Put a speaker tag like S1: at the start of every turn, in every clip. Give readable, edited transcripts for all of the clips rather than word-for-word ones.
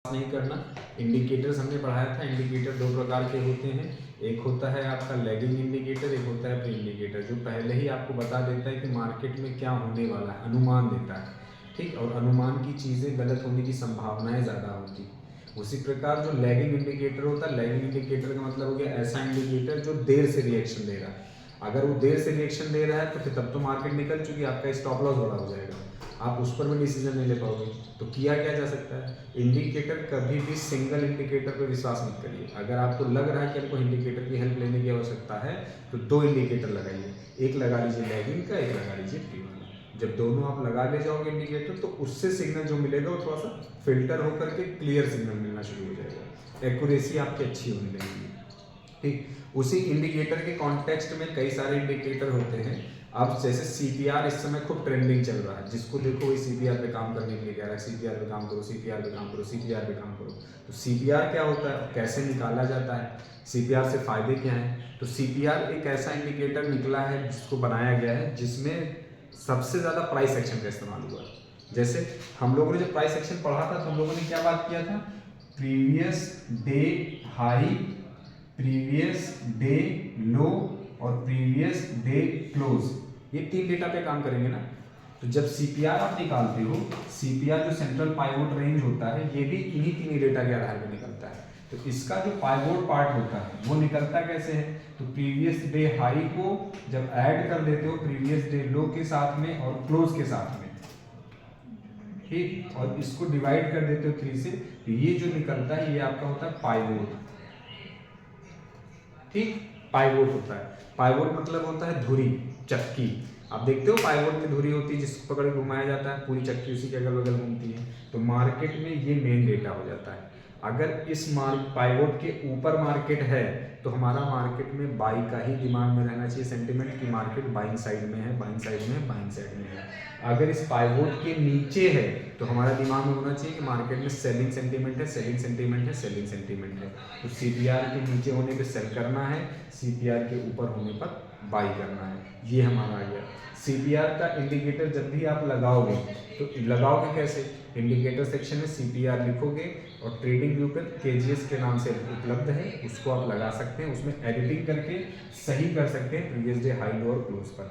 S1: नहीं करना। इंडिकेटर्स हमने पढ़ाया था, इंडिकेटर दो प्रकार के होते हैं, एक होता है आपका लैगिंग इंडिकेटर, एक होता है प्री इंडिकेटर, जो पहले ही आपको बता देता है कि मार्केट में क्या होने वाला है, अनुमान देता है, ठीक। और अनुमान की चीज़ें गलत होने की संभावनाएं ज़्यादा होती। उसी प्रकार जो लैगिंग इंडिकेटर होता है, लैगिंग इंडिकेटर का मतलब हो गया ऐसा इंडिकेटर जो देर से रिएक्शन दे रहा है। अगर वो देर से रिएक्शन दे रहा है तो फिर तब तो मार्केट निकल चुकी, आपका स्टॉप लॉस बड़ा हो जाएगा, आप उस पर भी डिसीजन नहीं ले पाओगे। तो किया क्या जा सकता है, इंडिकेटर कभी भी सिंगल इंडिकेटर पर विश्वास मत करिए। अगर आपको लग रहा है कि आपको इंडिकेटर की हेल्प लेने की आवश्यकता है तो दो इंडिकेटर लगाइए, एक लगा लीजिए लैगिंग का, एक लगा लीजिए प्री वाला। जब दोनों आप लगा ले जाओगे इंडिकेटर तो उससे सिग्नल जो मिलेगा वो थोड़ा सा फिल्टर होकर के क्लियर सिग्नल मिलना शुरू हो जाएगा, एक्यूरेसी आपकी अच्छी होने लगेगी, ठीक। उसी इंडिकेटर के कॉन्टेक्स्ट में कई सारे इंडिकेटर होते हैं। अब जैसे सीपीआर इस समय खूब ट्रेंडिंग चल रहा है, जिसको देखो वही सीपीआर पे काम करने के लिए कह रहा है, सीपीआर पे काम करो, सीपीआर पे काम करो, सीपीआर पे काम करो। तो सीपीआर क्या होता है, कैसे निकाला जाता है, सीपीआर से फायदे क्या हैं। तो सीपीआर एक ऐसा इंडिकेटर निकला है जिसको बनाया गया है जिसमें सबसे ज़्यादा प्राइस एक्शन का इस्तेमाल हुआ है। जैसे हम लोगों ने जब प्राइस एक्शन पढ़ा था तो हम लोगों ने क्या बात किया था, previous day high, previous day लो और प्रीवियस डे क्लोज, ये तीन डेटा पे काम करेंगे ना। तो जब सीपीआर आप निकालते हो, सीपीआर जो सेंट्रल पाइवोट रेंज होता है ये भी इन्हीं तीन डेटा के आधार पर निकलता है। तो इसका जो पाइवोट पार्ट होता है वो निकलता कैसे है, तो प्रीवियस डे हाई को जब ऐड कर देते हो प्रीवियस डे लो के साथ में और क्लोज के साथ में, ठीक, और इसको डिवाइड कर देते हो 3 से, तो ये जो निकलता है ये आपका होता है पाइवोट, ठीक। पाइवोट होता है, पाइवोट मतलब होता है धुरी, चक्की। आप देखते हो पाइवोट में धुरी होती है जिसको पकड़ के घुमाया जाता है, पूरी चक्की उसी के अगल बगल घूमती है। तो मार्केट में ये मेन डेटा हो जाता है। अगर इस पाइवोट के ऊपर मार्केट है तो हमारा मार्केट में बाई का ही दिमाग में रहना चाहिए सेंटीमेंट की मार्केट बाइंग साइड में है, बाइंग साइड में है, बाइंग साइड में है। अगर इस पाइवोट के नीचे है तो हमारा दिमाग में होना चाहिए कि मार्केट में सेलिंग सेंटीमेंट है, सेलिंग सेंटीमेंट है, सेलिंग सेंटीमेंट है। तो सीपीआर के नीचे होने पे सेल करना है, सीपीआर के ऊपर होने पर बाई करना है, ये हमारा आ गया। सीपीआर का इंडिकेटर जब भी आप लगाओगे तो लगाओगे कैसे, इंडिकेटर सेक्शन में सीपीआर लिखोगे और ट्रेडिंग व्यू पर केजीएस के नाम से उपलब्ध है, उसको आप लगा सकते हैं, उसमें एडिटिंग करके सही कर सकते हैं प्रीवियस डे हाई लो और क्लोज पर।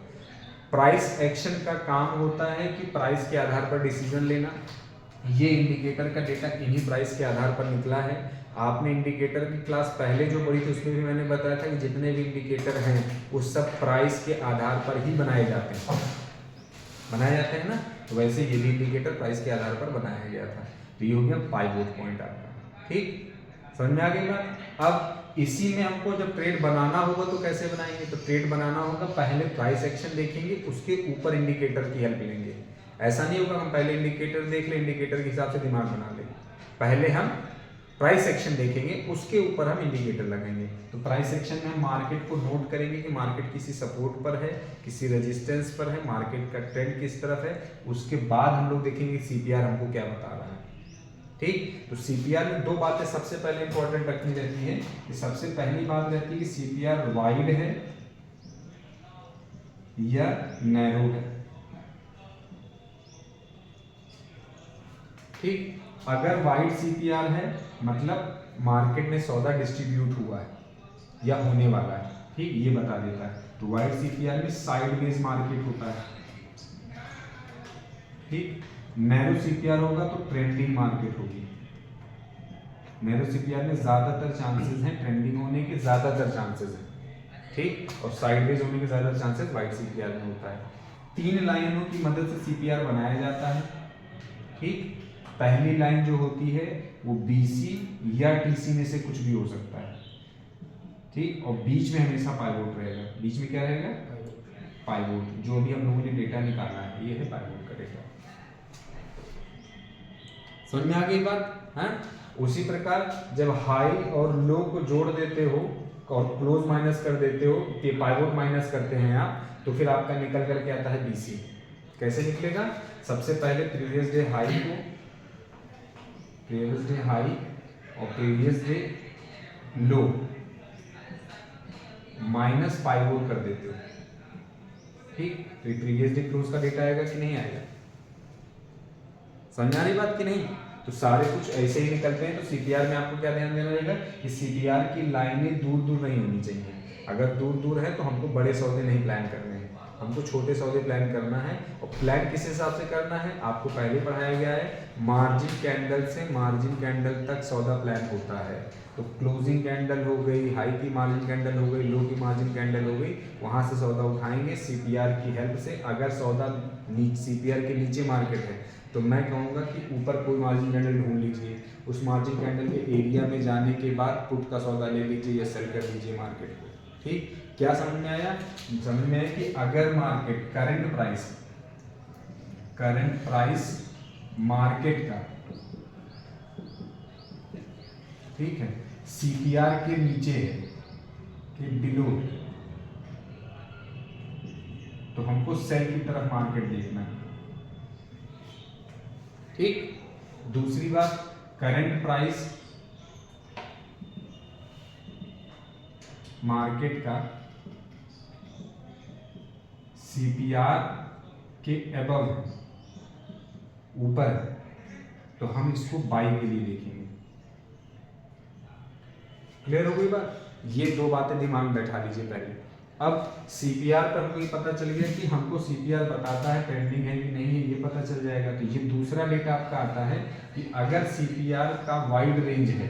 S1: प्राइस एक्शन का काम होता है कि प्राइस के आधार पर डिसीजन लेना। ये इंडिकेटर का डेटा इन्हीं प्राइस के आधार पर निकला है। आपने इंडिकेटर की क्लास पहले जो पढ़ी थी उसमें भी मैंने बताया था कि जितने भी इंडिकेटर हैं वो सब प्राइस के आधार पर ही बनाए जाते हैं ना। तो वैसे ये भी इंडिकेटर प्राइस के आधार पर बनाया गया था। तो ये हो गया पाइवोट पॉइंट आपका, ठीक, समझ में आ गई बात। अब इसी में हमको जब ट्रेड बनाना होगा तो कैसे बनाएंगे, तो ट्रेड बनाना होगा पहले प्राइस एक्शन देखेंगे, उसके ऊपर इंडिकेटर की हेल्प लेंगे। ऐसा नहीं होगा हम पहले इंडिकेटर देख ले, इंडिकेटर के हिसाब से दिमाग बना ले, पहले हम प्राइस एक्शन देखेंगे उसके ऊपर हम इंडिकेटर लगाएंगे। तो प्राइस एक्शन में हम मार्केट को नोट करेंगे कि मार्केट किसी सपोर्ट पर है, किसी रेजिस्टेंस पर है, मार्केट का ट्रेंड किस तरफ है, उसके बाद हम लोग देखेंगे सीपीआर हमको क्या बता रहा है, ठीक। तो सीपीआर में दो बातें सबसे पहले इंपॉर्टेंट रखनी रहती है कि सबसे पहली बात रहती है कि सीपीआर वाइड है या नैरो है, ठीक। अगर वाइड सीपीआर है मतलब मार्केट में सौदा डिस्ट्रीब्यूट हुआ है या होने वाला है, ठीक, ये बता देता है। तो वाइड सीपीआर में साइडवेज मार्केट होता है, ठीक। नैरो सीपीआर होगा तो ट्रेंडिंग मार्केट होगी। नैरो सीपीआर में ज्यादातर चांसेस हैं ट्रेंडिंग होने के, ज्यादातर चांसेस हैं, ठीक, और साइडवेज होने के ज्यादा चांसेस वाइड सीपीआर में होता है। 3 लाइनों की मदद से सीपीआर बनाया जाता है, ठीक। पहली लाइन जो होती है वो बीसी या टीसी में से कुछ भी हो सकता है, ठीक, और बीच में हमेशा पाइवोट रहेगा। बीच में क्या रहेगा, पाइवोट, जो भी हम लोगों ने डेटा निकाला है ये है पाइवोट का डेटा। समझ में आ गई बात है। उसी प्रकार जब हाई और लो को जोड़ देते हो और क्लोज माइनस कर देते हो, ये पाइवोट माइनस करते हैं आप, तो फिर आपका निकल करके आता है बीसी। कैसे निकलेगा, सबसे पहले प्रीवियस डे हाई को, प्रीवियस डे हाई और प्रीवियस डे लो माइनस पाइवोट कर देते हो, ठीक। तो प्रीवियस डे क्लोज का डेटा आएगा कि नहीं आएगा, समझ आ रही बात कि नहीं। तो सारे कुछ ऐसे ही निकलते हैं। तो सीपीआर में आपको क्या ध्यान देना रहेगा कि सीपीआर की लाइनें दूर दूर नहीं होनी चाहिए। अगर दूर दूर है तो हमको बड़े सौदे नहीं प्लान करने हैं, हमको छोटे सौदे प्लान करना है। और प्लान किस हिसाब से करना है आपको पहले पढ़ाया गया है, मार्जिन कैंडल से मार्जिन कैंडल तक सौदा प्लान होता है। तो क्लोजिंग कैंडल हो गई, हाई की मार्जिन कैंडल हो गई, लो की मार्जिन कैंडल हो गई, वहाँ से सौदा उठाएंगे सीपीआर की हेल्प से। अगर सौदा सीपीआर के नीचे मार्केट है तो मैं कहूँगा कि ऊपर कोई मार्जिन कैंडल ढूंढ लीजिए, उस मार्जिन कैंडल के एरिया में जाने के बाद पुट का सौदा ले लीजिए या सेल कर दीजिए मार्केट को। ठीक, क्या समझ में आया? समझ में आया कि अगर मार्केट करंट प्राइस मार्केट का, ठीक है, सीपीआर के नीचे है कि बिलो, तो हमको सेल की तरफ मार्केट देखना है। ठीक, दूसरी बात, करंट प्राइस मार्केट का सीपीआर के अबव है, ऊपर है, तो हम इसको बाई के लिए देखेंगे। क्लियर हो गई बात? ये दो बातें दिमाग में बैठा लीजिए पहले। अब सीपीआर पर हमको ये पता चल गया कि हमको सीपीआर बताता है ट्रेंडिंग है कि नहीं है, ये पता चल जाएगा। तो ये दूसरा डेटा आपका आता है कि अगर सीपीआर का वाइड रेंज है,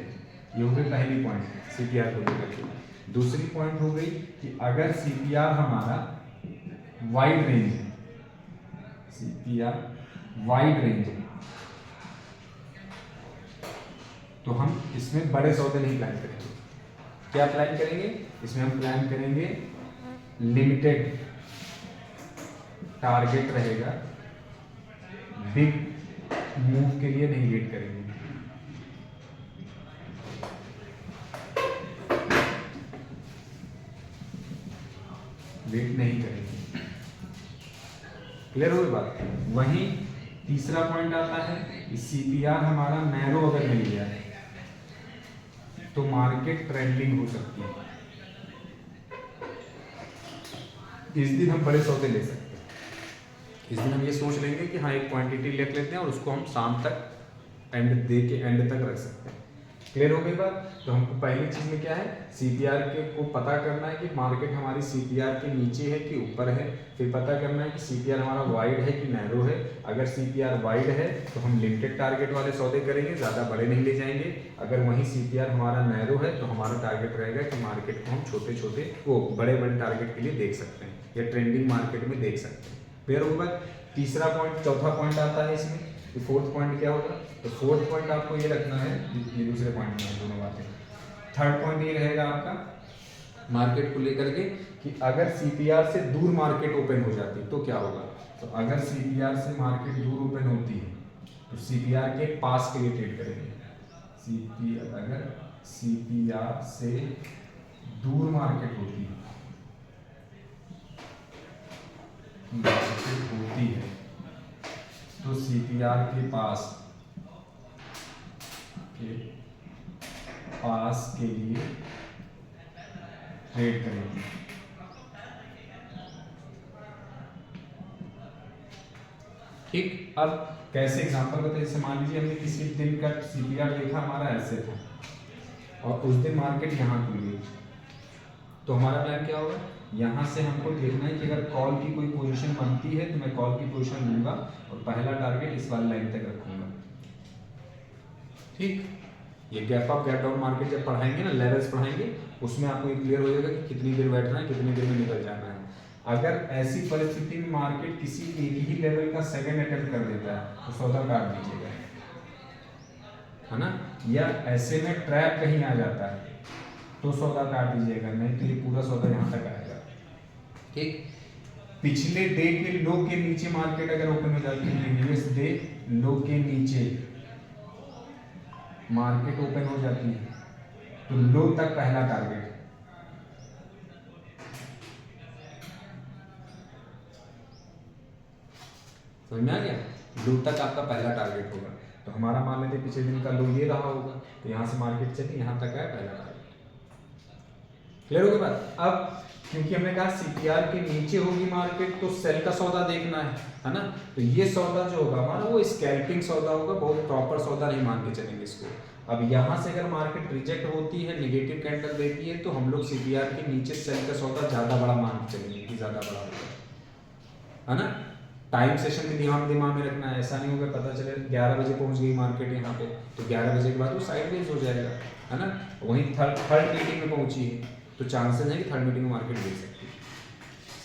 S1: ये हो गई पहली पॉइंट सीपीआर को लेकर के। दूसरी पॉइंट हो गई कि अगर सीपीआर हमारा वाइड रेंज है, सीपीआर वाइड रेंज है, तो हम इसमें बड़े सौदे नहीं प्लान करेंगे। क्या प्लान करेंगे? इसमें हम प्लान करेंगे लिमिटेड टारगेट रहेगा, बिग मूव के लिए नहीं वेट करेंगे। वेट नहीं करेंगे। क्लियर हो गई बात? वहीं तीसरा पॉइंट आता है कि सीपीआर हमारा नैरो अगर मिल गया है तो मार्केट ट्रेंडिंग हो सकती है। इस दिन हम बड़े सौदे ले सकते हैं। इस दिन हम ये सोच लेंगे कि हाँ एक क्वांटिटी ले लेते हैं और उसको हम शाम तक एंड दे के एंड तक रख सकते हैं। क्लियर हो गई बात? तो हमको पहली चीज में क्या है, सीपीआर के को पता करना है कि मार्केट हमारी सीपीआर के नीचे है कि ऊपर है। फिर पता करना है कि सीपीआर हमारा वाइड है कि नैरो है। अगर सीपीआर वाइड है तो हम लिमिटेड टारगेट वाले सौदे करेंगे, ज़्यादा बड़े नहीं ले जाएंगे। अगर वहीं सीपीआर हमारा नैरो है तो हमारा टारगेट रहेगा कि मार्केट को हम छोटे छोटे वो बड़े बड़े टारगेट के लिए देख सकते हैं या ट्रेंडिंग मार्केट में देख सकते हैं। क्लियर हो गया? तीसरा पॉइंट, चौथा पॉइंट आता है इसमें। तो फोर्थ पॉइंट क्या होगा? तो फोर्थ पॉइंट आपको ये रखना है, ये दूसरे पॉइंट में दोनों बातें। थर्ड पॉइंट ये रहेगा आपका मार्केट को लेकर के कि अगर सीपीआर से दूर मार्केट ओपन हो जाती है तो क्या होगा। तो अगर सीपीआर से मार्केट दूर ओपन होती है तो सीपीआर के पास के लिए ट्रेड करेंगे। अगर सीपीआर से दूर मार्केट होती है तो सीपीआर के पास के लिए ट्रेड करेंगे। ठीक, अब कैसे एग्जांपल बताइए। जैसे मान लीजिए हमने किसी दिन का सीपीआर देखा, हमारा ऐसे था और उस दिन मार्केट यहाँ खुल गई, तो हमारा प्लान क्या होगा, यहाँ से हमको देखना है कि अगर कॉल की कोई पोजीशन बनती है तो मैं कॉल की पोजीशन लूंगा और पहला टारगेट इस वाली लाइन तक रखूंगा। ठीक, ये gap up gap down market जब पढ़ाएंगे ना, लेवल्स पढ़ाएंगे, उसमें आपको ये क्लियर हो जाएगा कि कितनी देर बैठना है, कितनी देर में निकल जाना है। अगर ऐसी परिस्थिति में मार्केट किसी एक ही लेवल का सेकंड अटेम्प्ट कर देता है तो सौदा काट दीजिएगा, है ना। या ऐसे में ट्रैप कहीं आ जाता है तो सौदा काट दीजिएगा, नहीं तो ये पूरा सौदा यहाँ तक आएगा। ठीक, पिछले डे के लो के नीचे मार्केट अगर ओपन हो जाती है, प्रीवियस डे लो के नीचे मार्केट ओपन हो जाती है तो लो तक पहला टारगेट, समझ में आ गया। लो तक आपका पहला टारगेट होगा। तो हमारा मान लेते पिछले दिन का लो ये रहा होगा, तो यहाँ से मार्केट चली यहाँ तक आया पहला टारगेट। क्लियर हो गई बात? अब क्योंकि हमने कहा सीपीआर के नीचे होगी मार्केट, तो सेल का सौदा देखना है ना। तो ये सौदा जो होगा हमारा वो स्कैल्पिंग सौदा होगा, बहुत प्रॉपर सौदा नहीं मान के चलेंगे इसको। अब यहाँ से अगर मार्केट रिजेक्ट होती है, नेगेटिव कैंडल देती है, तो हम लोग सीपीआर के नीचे सेल का सौदा ज़्यादा बड़ा मान के चलेंगे कि ज़्यादा बड़ा होगा, है ना। टाइम सेशन भी दिमाग में रखना है, ऐसा नहीं होगा पता चले 11 बजे पहुँच गई मार्केट यहाँ पे, तो 11 बजे के बाद वो साइडवेज हो जाएगा, है ना। वहीं थर्ड मीटिंग में पहुँची है, तो चांसेस है कि थर्ड मीटिंग में मार्केट गिर सकती है,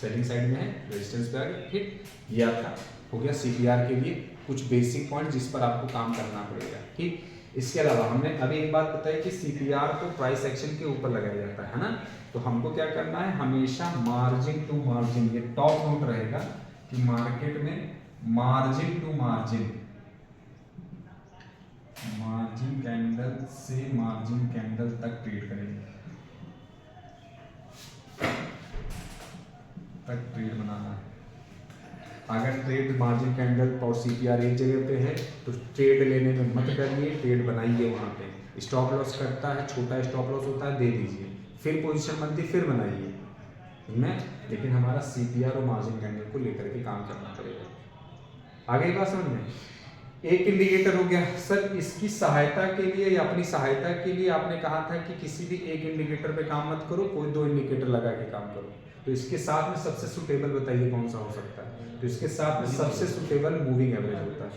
S1: सेलिंग साइड में है, रेजिस्टेंस पे आ गया। ठीक, ये आपका हो गया सीपीआर के लिए कुछ बेसिक पॉइंट जिस पर आपको काम करना पड़ेगा। ठीक, इसके अलावा हमने अभी एक बात बताई कि सीपीआर को प्राइस एक्शन के ऊपर लगाया जाता है ना। तो हमको क्या करना है, हमेशा मार्जिन टू मार्जिन, ये टॉप नोट रहेगा कि मार्केट में margin to margin, margin candle से मार्जिन कैंडल तक ट्रेड करेंगे, तक ट्रेड बनाना है। अगर ट्रेड मार्जिन कैंडल और सीपीआर एक जगह पे है तो ट्रेड लेने में मत करिए, ट्रेड बनाइए। वहाँ पे स्टॉप लॉस करता है, छोटा स्टॉप लॉस होता है, दे दीजिए, फिर पोजीशन बनती फिर बनाइए में, लेकिन हमारा सीपीआर और मार्जिन कैंडल को लेकर के काम करना पड़ेगा। आगे बात समझ में। एक इंडिकेटर हो गया सर, इसकी सहायता के लिए या अपनी सहायता के लिए आपने कहा था कि किसी भी एक इंडिकेटर पे काम मत करो, कोई दो इंडिकेटर लगा के काम करो। तो इसके साथ में सबसे सुटेबल बताइए कौन सा हो सकता है। तो इसके साथ में सबसे सुटेबल मूविंग एवरेज होता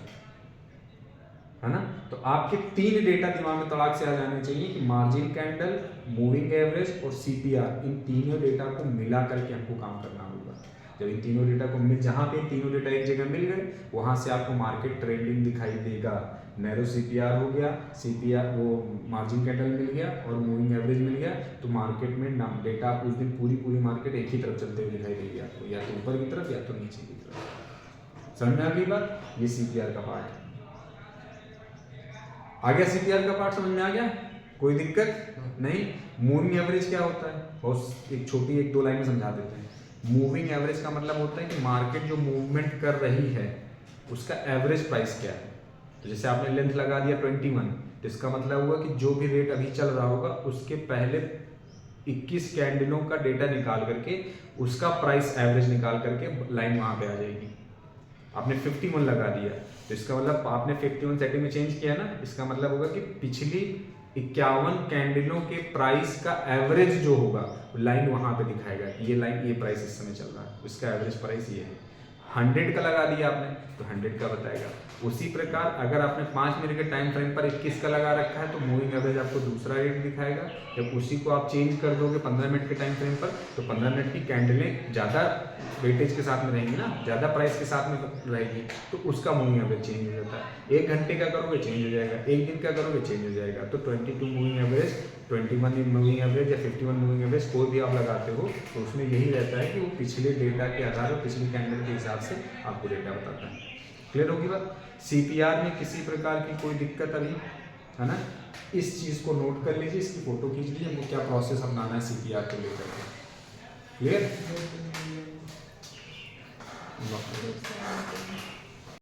S1: है ना। तो आपके 3 डेटा दिमाग में तड़ाक से आ जाने चाहिए कि मार्जिन कैंडल, मूविंग एवरेज और सीपीआर, इन तीनों डेटा को मिला करके हमको काम करना होगा। जब इन तीनों डेटा को जहाँ पे तीनों डेटा एक जगह मिल गए, वहाँ से आपको मार्केट ट्रेंडिंग दिखाई देगा। नैरो सीपीआर हो गया, सीपीआर वो मार्जिन कैंडल मिल गया और मूविंग एवरेज मिल गया, तो मार्केट में नाम डेटा उस दिन पूरी मार्केट एक ही तरफ चलते हुए दिखाई देगी आपको, या तो ऊपर की तरफ या तो नीचे की तरफ। समझ में आ गई बात। ये सीपीआर का पार्ट आ गया, सीपीआर का पार्ट समझ में आ गया, कोई दिक्कत नहीं। मूविंग एवरेज क्या होता है, बहुत एक छोटी 1-2 लाइन में समझा देते हैं। मूविंग एवरेज का मतलब होता है कि मार्केट जो मूवमेंट कर रही है उसका एवरेज प्राइस क्या है। तो जैसे आपने लेंथ लगा दिया 21, तो इसका मतलब हुआ कि जो भी रेट अभी चल रहा होगा उसके पहले 21 कैंडलों का डेटा निकाल करके उसका प्राइस एवरेज निकाल करके लाइन वहां पे आ जाएगी। आपने 51 लगा दिया, तो इसका मतलब आपने 51 सेटिंग में चेंज किया ना, इसका मतलब होगा कि पिछली 51 कैंडलों के प्राइस का एवरेज जो होगा लाइन वहां पे दिखाएगा कि ये लाइन ये प्राइस इस समय चल रहा है, उसका एवरेज प्राइस ये है। 100 का लगा दिया आपने तो 100 का बताएगा। उसी प्रकार अगर आपने 5 मिनट के टाइम फ्रेम पर 21 का लगा रखा है तो मूविंग एवरेज आपको दूसरा रेट दिखाएगा। जब उसी को आप चेंज कर दोगे 15 मिनट के टाइम फ्रेम पर, तो 15 मिनट की कैंडलें ज़्यादा वेटेज के साथ में रहेंगी ना, ज़्यादा प्राइस के साथ में रहेगी, तो उसका मूविंग एवरेज चेंज हो जाता है। 1 घंटे का करोगे चेंज हो जाएगा, 1 दिन का करोगे चेंज हो जाएगा। तो 22 मूविंग एवरेज, 21 मूविंग एवरेज या 51 मूविंग एवरेज कोई भी आप लगाते हो तो उसमें यही रहता है कि वो पिछले डेटा के आधार पर पिछली कैंडल के हिसाब से आपको डेटा बताता है। क्लियर होगी बात। सीपीआर में किसी प्रकार की कोई दिक्कत अभी है ना, इस चीज़ को नोट कर लीजिए, इसकी फोटो खींच लीजिए, हमको क्या प्रोसेस अपनाना है सीपीआर को लेकर के। क्लियर।